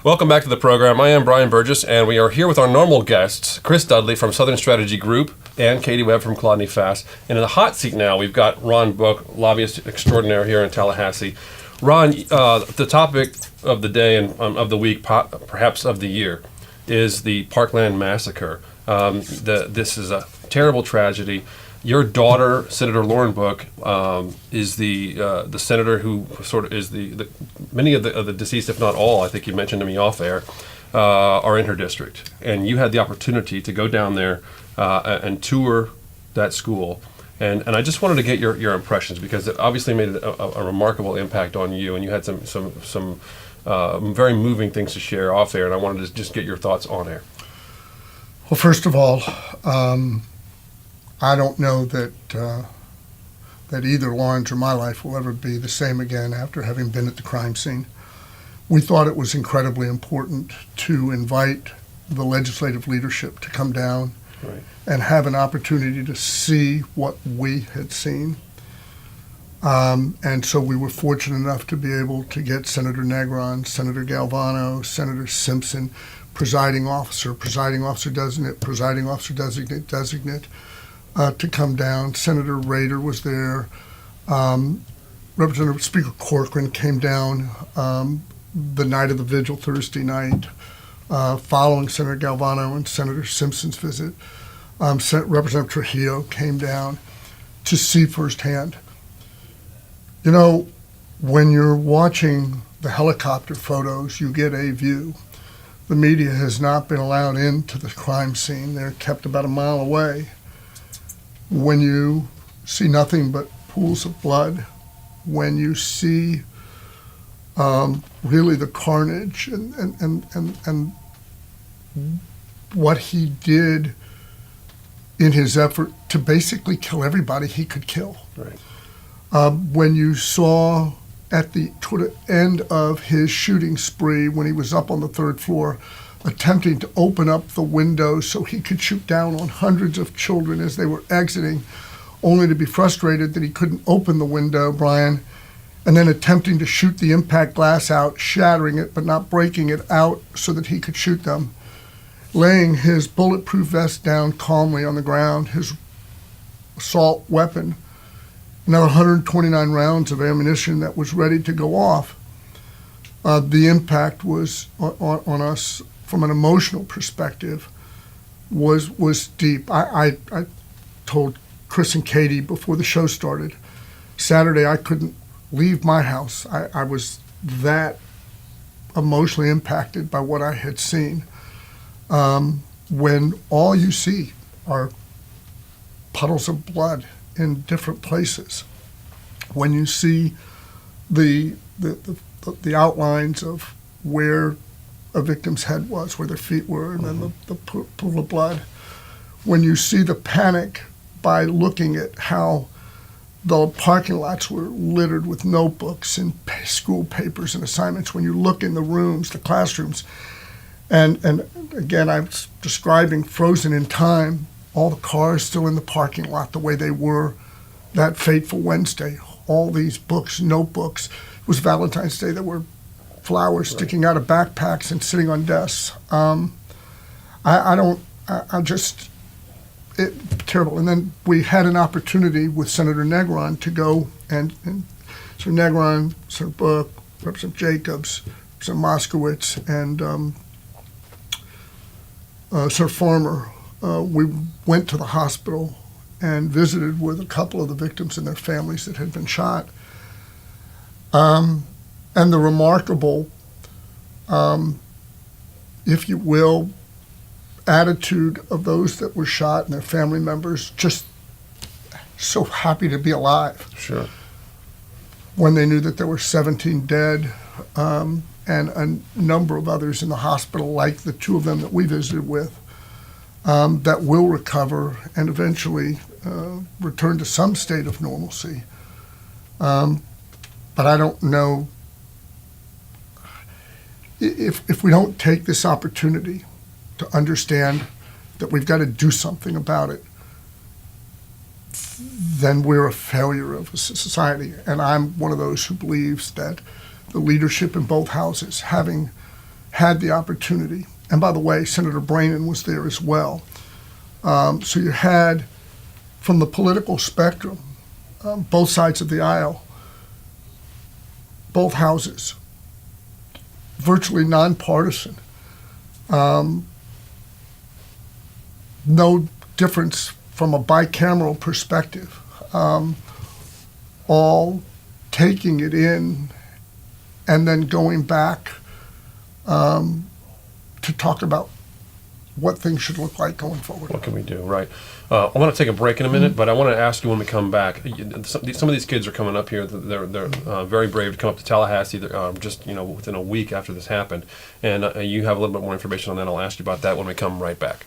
Welcome back to the program. I am Brian Burgess, and we are here with our normal guests, Chris Dudley from Southern Strategy Group and Katie Webb from Claudney Fass. And in the hot seat now, we've got Ron Book, lobbyist extraordinaire here in Tallahassee. Ron, the topic of the day and of the week, perhaps of the year, is the Parkland Massacre. This is a terrible tragedy. Your daughter, Senator Lauren Book, is the senator who sort of is the many of the deceased, if not all, I think you mentioned to me off air, are in her district. And you had the opportunity to go down there and tour that school. And I just wanted to get your impressions, because it obviously made a remarkable impact on you, and you had some very moving things to share off air, and I wanted to just get your thoughts on air. Well, first of all, I don't know that either Lauren's or my life will ever be the same again after having been at the crime scene. We thought it was incredibly important to invite the legislative leadership to come down and have an opportunity to see what we had seen. And so we were fortunate enough to be able to get Senator Negron, Senator Galvano, Senator Simpson, presiding officer designate, to come down. Senator Rader was there. Representative Speaker Corcoran came down the night of the vigil, Thursday night, following Senator Galvano and Senator Simpson's visit. Representative Trujillo came down to see firsthand. You know, when you're watching the helicopter photos, you get a view. The media has not been allowed into the crime scene. They're kept about a mile away. When you see nothing but pools of blood, when you see really the carnage and what he did in his effort to basically kill everybody he could kill. Right. When you saw toward the end of his shooting spree, when he was up on the third floor, attempting to open up the window so he could shoot down on hundreds of children as they were exiting, only to be frustrated that he couldn't open the window, Brian, and then attempting to shoot the impact glass out, shattering it but not breaking it out so that he could shoot them, laying his bulletproof vest down calmly on the ground, his assault weapon, another 129 rounds of ammunition that was ready to go off. The impact was on us from an emotional perspective was deep. I told Chris and Katie before the show started, Saturday I couldn't leave my house. I was that emotionally impacted by what I had seen. When all you see are puddles of blood in different places, when you see the outlines of where a victim's head was, where their feet were, and then the pool of blood, when you see the panic by looking at how the parking lots were littered with notebooks and school papers and assignments, when you look in the rooms, the classrooms, and again, I'm describing frozen in time, all the cars still in the parking lot the way they were that fateful Wednesday, all these books, notebooks. It was Valentine's Day. There were flowers sticking out of backpacks and sitting on desks. Terrible. And then we had an opportunity with Senator Negron to go and Senator Negron, Senator Book, Representative Jacobs, Representative Moskowitz, and Senator Farmer. We went to the hospital and visited with a couple of the victims and their families that had been shot. And the remarkable, if you will, attitude of those that were shot and their family members, just so happy to be alive. Sure. When they knew that there were 17 dead and a number of others in the hospital, like the two of them that we visited with, that will recover and eventually return to some state of normalcy. But I don't know if we don't take this opportunity to understand that we've got to do something about it, then we're a failure of a society. And I'm one of those who believes that the leadership in both houses, having had the opportunity. And by the way, Senator Brannan was there as well. So you had, from the political spectrum, both sides of the aisle, both houses, virtually nonpartisan. No difference from a bicameral perspective. All taking it in and then going back to talk about what things should look like going forward. What can we do, right? I want to take a break in a minute, but I want to ask you when we come back. Some of these kids are coming up here. They're very brave to come up to Tallahassee. Just within a week after this happened, and you have a little bit more information on that. I'll ask you about that when we come right back.